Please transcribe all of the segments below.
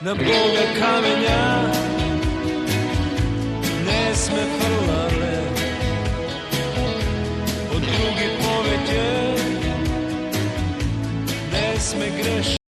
na Boga kamenja ne sme frlale, od drugi poveke ne sme grešiti.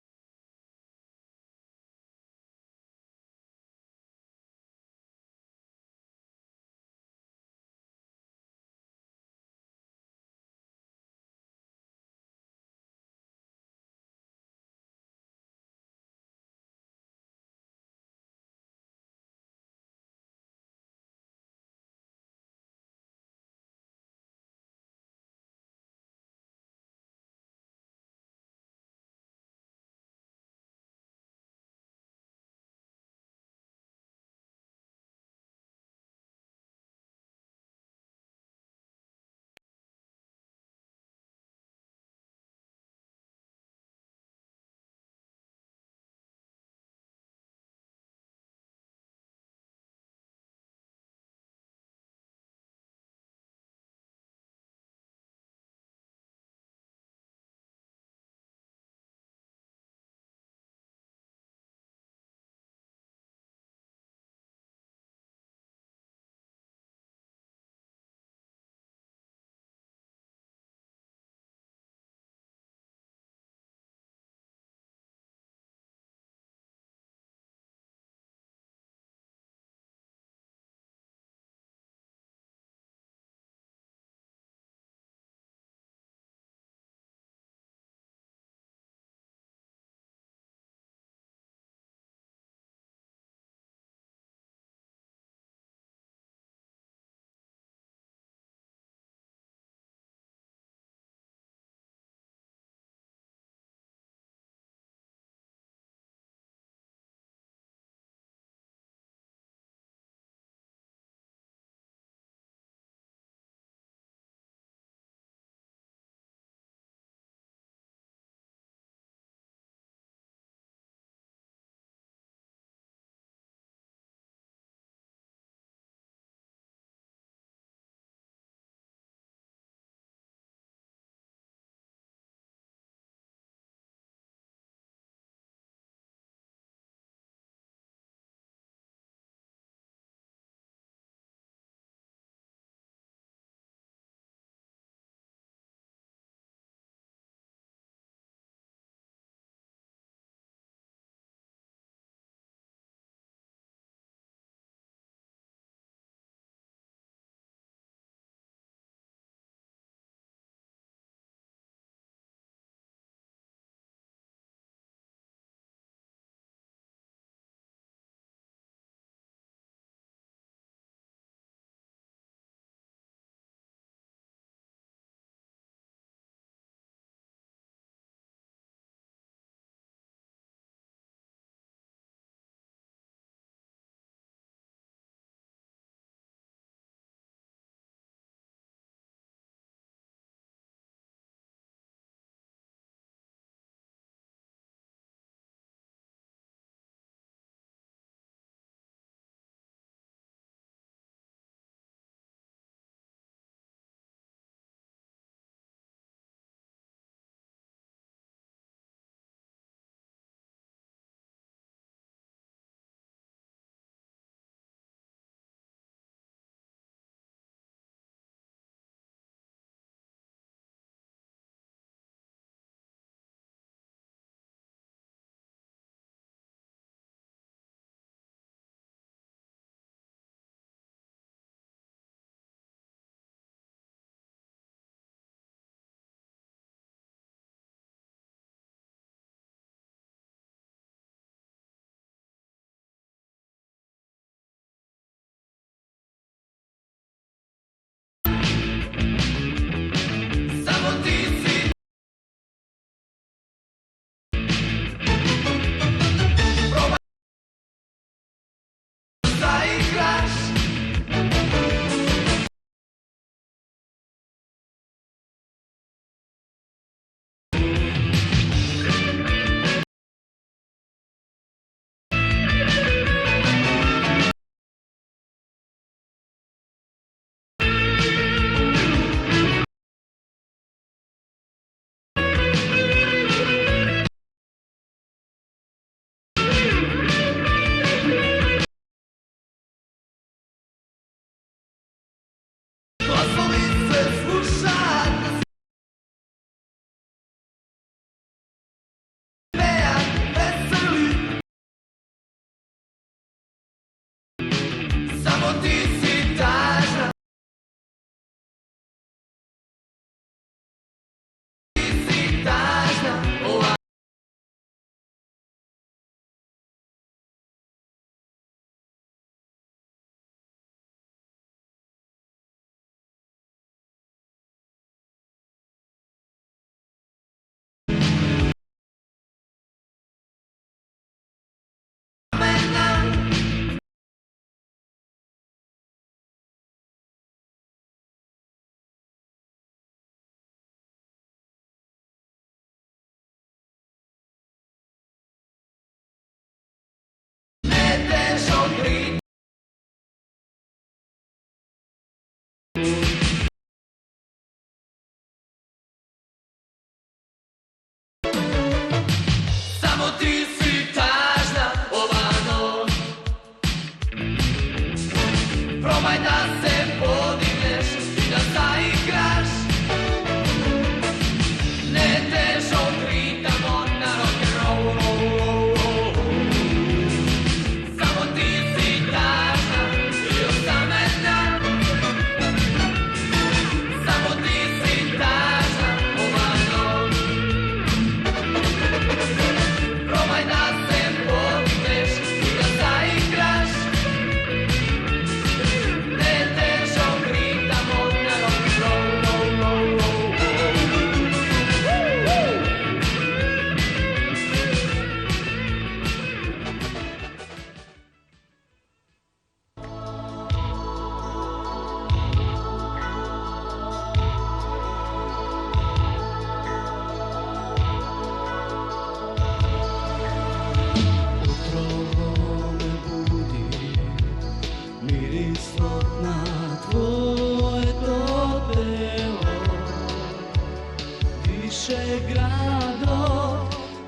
Beše grado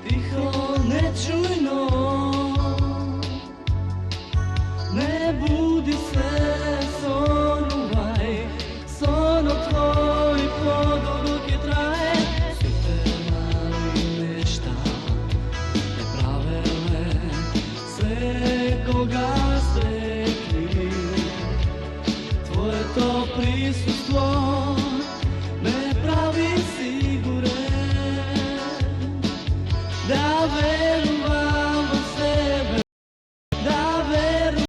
tiho nečujno, ne budi se, sonuvaj, sono tvoj podolgo je traje. Svi te mali nešta, nepravele, sve koga stekli, tvoje to prisustvo me pravi siguran da verujem u sebe, da verujem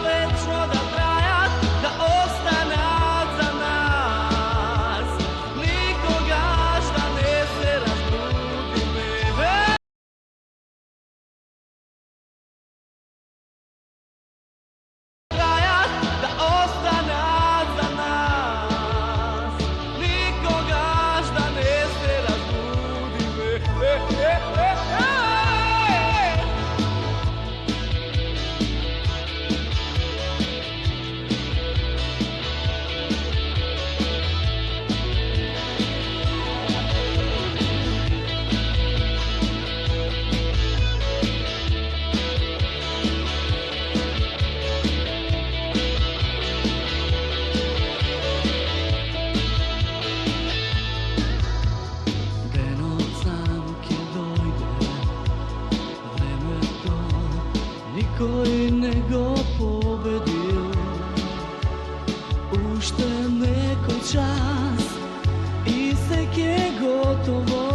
večno da trajat, da ostanat za nas, nikoga šta ne se razbudi me. Trajat, da ostanat za nas, nikoga šta ne se razbudi me. Denot sam kje dojde, vreme to nikoj nego pobedio. Ušte nekoj čas i sek je gotovo,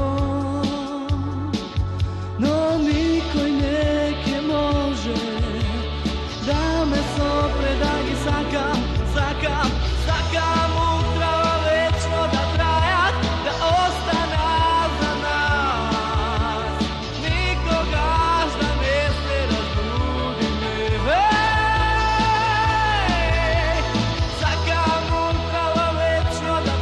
no nikoj neke može da me sopre, da gi sakam, sakam, sakam utrava večno da trajat, da ostana za nas, nikoga šta ne se razbudi me. Sakam utrava večno da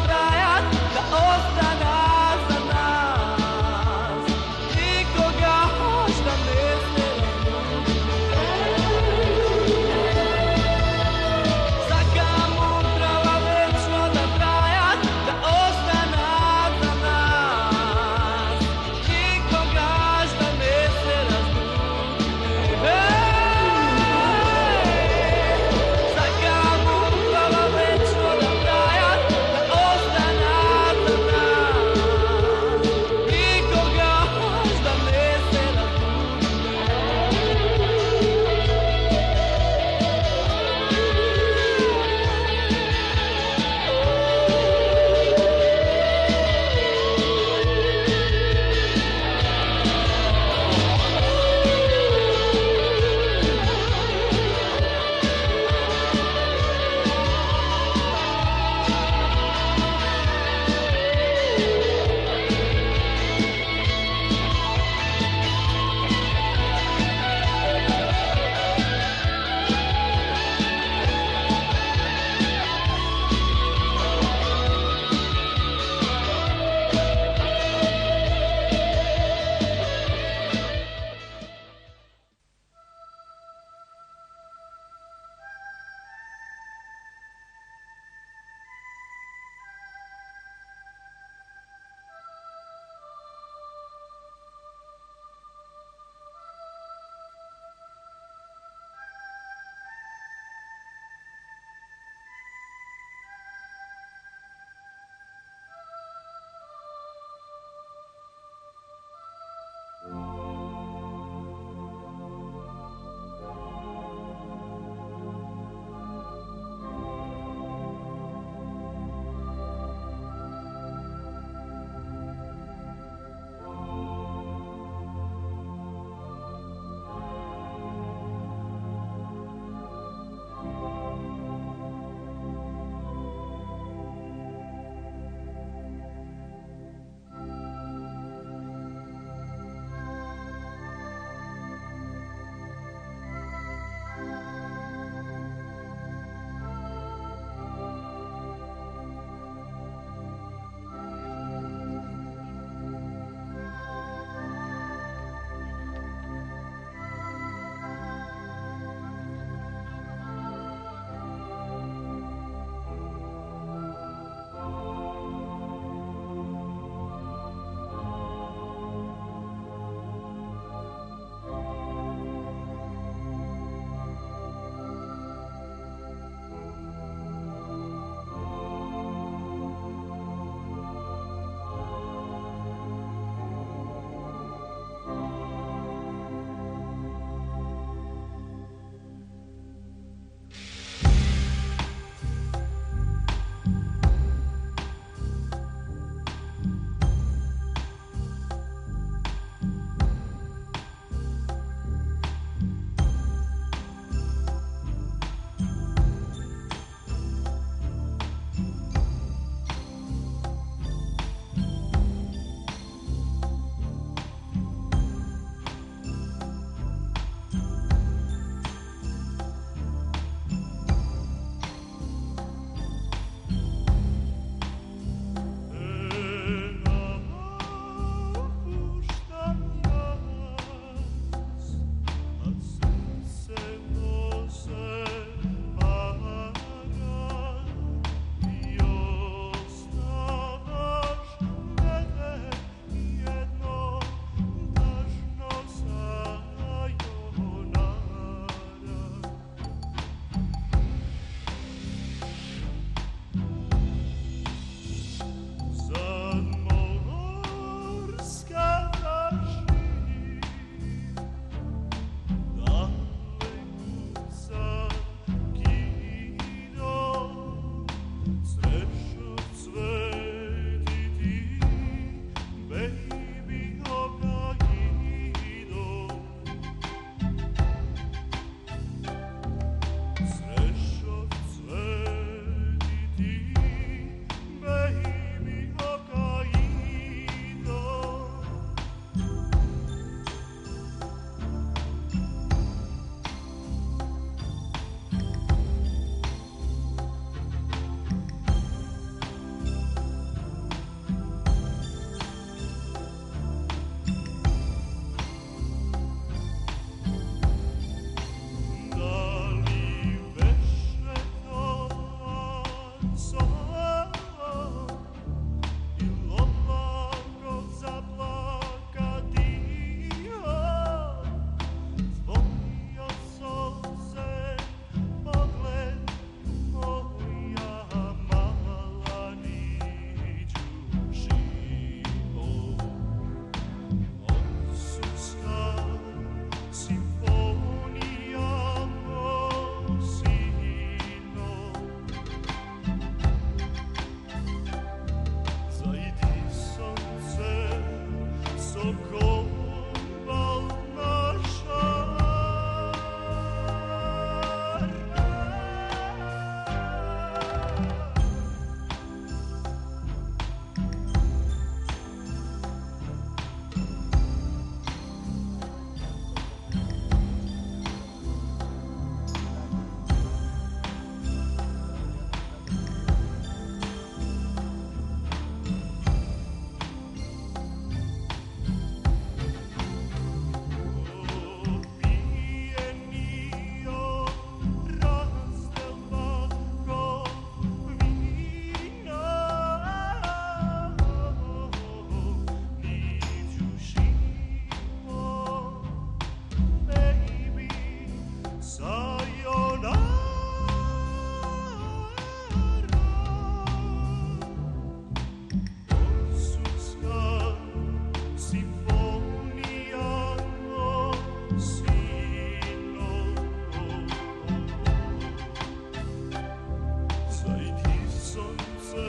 i ti sonce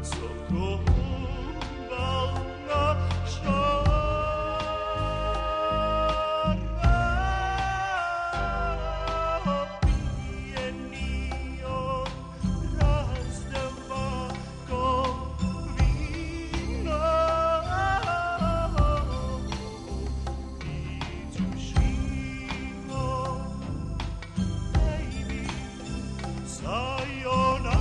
sokoval naša opijeni od razdava ko vino. Did you dream of baby? Sayonara.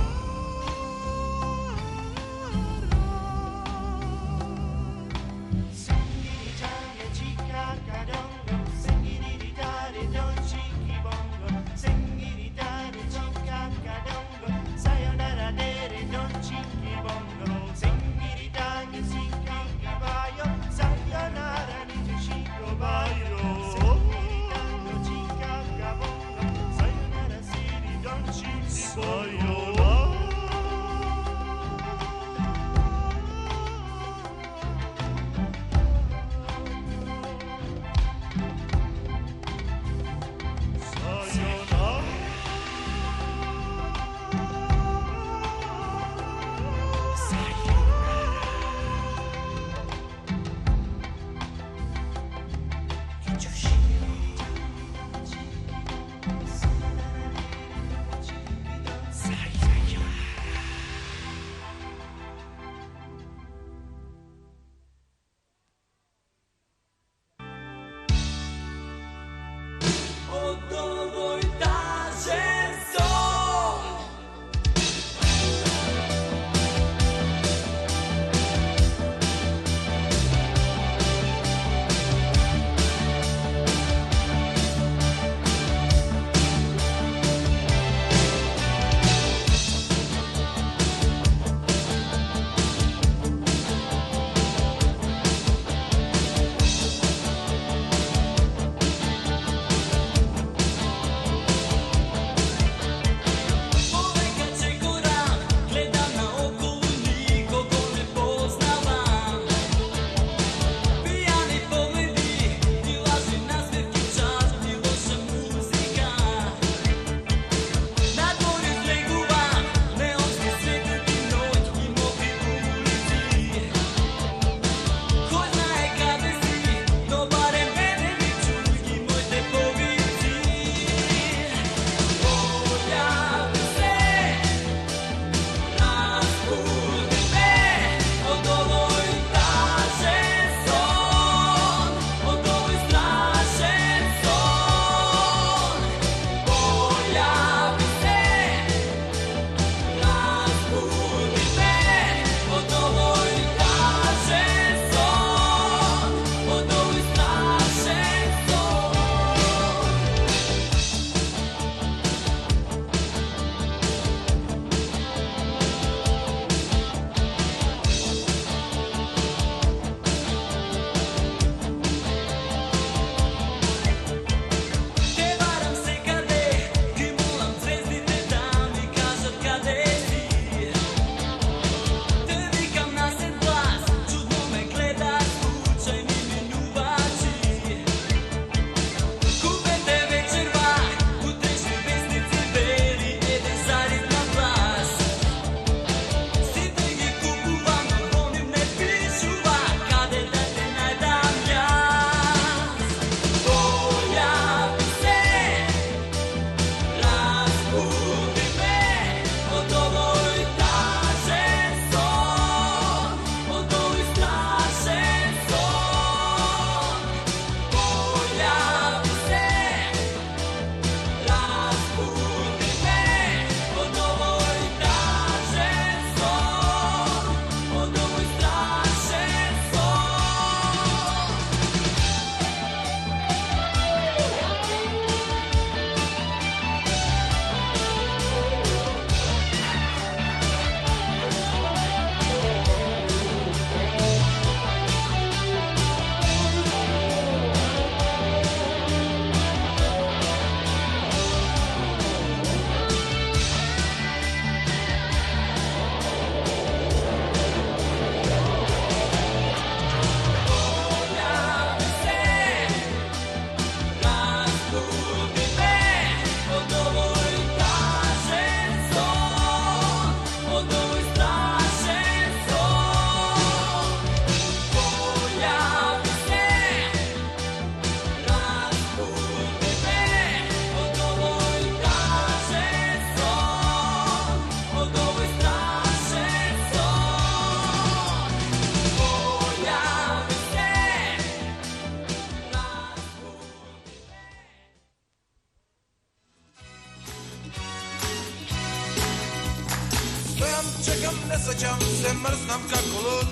Stojam, čekam, ne svaćam se, mrznam kako lud.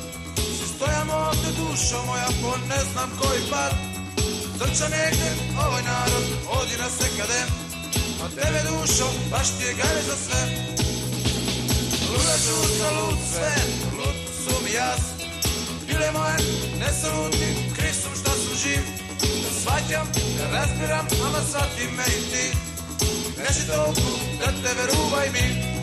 Stojam ovde dušo moja po ne znam koji pad. Trča negde ovaj narod, odi na sve kade. A tebe dušo, baš ti je gaj za sve. Luda žuta, lud sve, lud su mi jas. Bile moje, ne sam luti, kriv sam šta sam živ. Da shvaćam, da razbiram, ama shvati me i ti. Neši toliko da te veruvaj mi.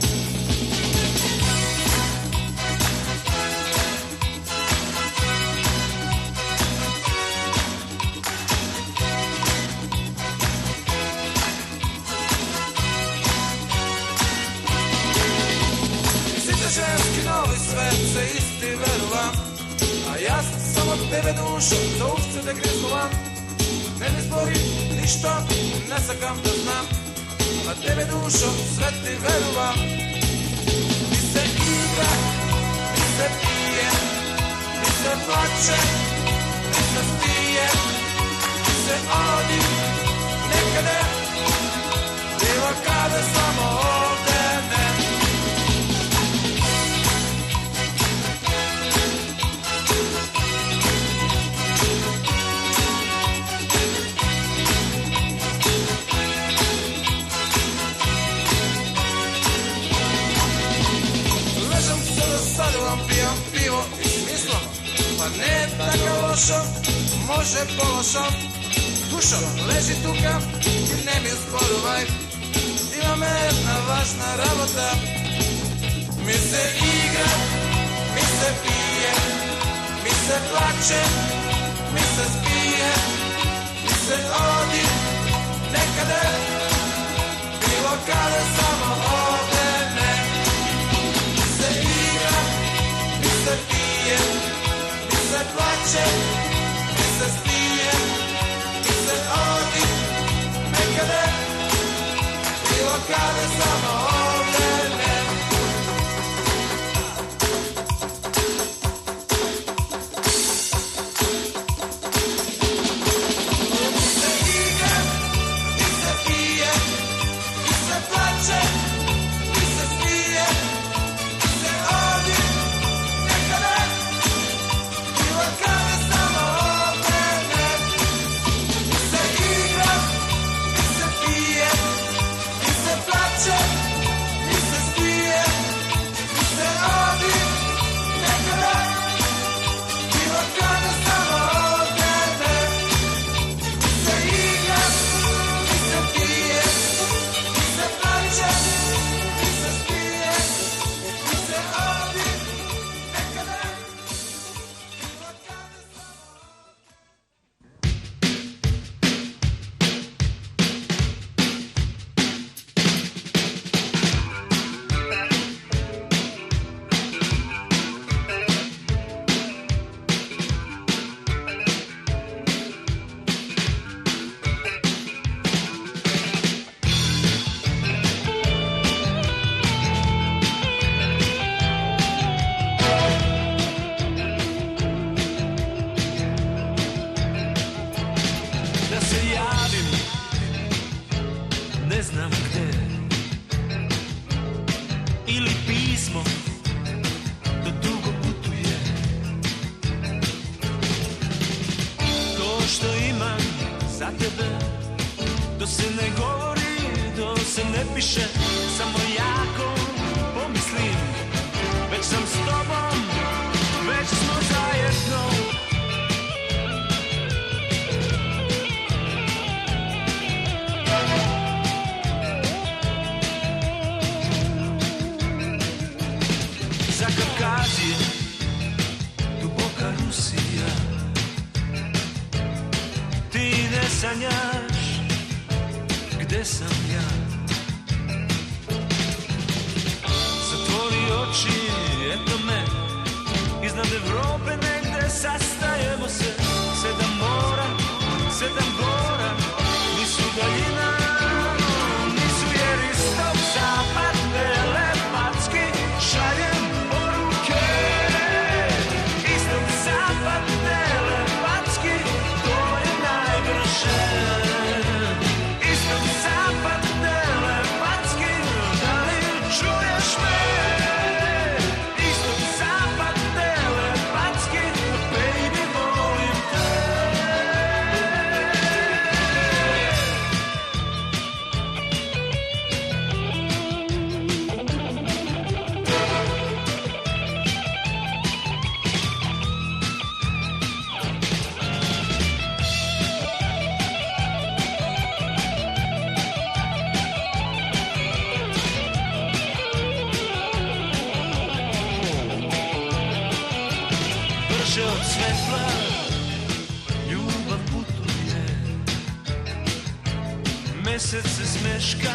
Ženski novi svet se isti veruvam. A ja sam od tebe dušo za uvce da grizuvam. Ne mi zbori ništa, ne sakam da znam. A tebe dušo sve ti veruvam. Mi se igra, mi se pije, mi se plače, mi se spije, mi se odi nekade. Bilo kada samo ovde ne. Pijam pivo i smislom, pa ne tako lošo, može pološo. Dušo, leži tuka i ne mi sporuvaj. Ima me jedna važna rabota. Mi se igra, mi se pije, mi se plače, mi se spije, mi se odi nekade. Bilo kada samo ovde ne. Mi se igra, mi se pije, mi se plače, mi se spije, mi se odi nekade. Bilo kada samo ovde ne. Mi se igra, mi se pije, mi se plače, mi se spije, mi se odi nekade. Bilo kada samo ovde ne. Mi se igra, mi se pije, mi se plače, mi se spije, mi se odi nekada. Bilo kada samo ovde ne. Mi se igra, mi se pije, mi se plače, mi se spije, mi se odi nekada. Bilo kada samo da se javim, ne znam gde, ili pismo da dugo putuje. To što imam za tebe, to se ne govori, to se ne piše, samo jako pomislim. Već sam s tobom, već smo zajedno. Za Kavkazije, duboka Rusija. Ti ne sanjaš gde sam ja. Zatvori oči, eto me, iznad Evrope negde sastajemo se. 7 mora, 7 gora, nisu daljina, nisu jer istok zapad telepatski šaljem poruke. Istok zapad telepatski, to je najbrže. Istok zapad telepatski, da li čuješ me? više od svetla, ljubav putuje. Mesec se smeška,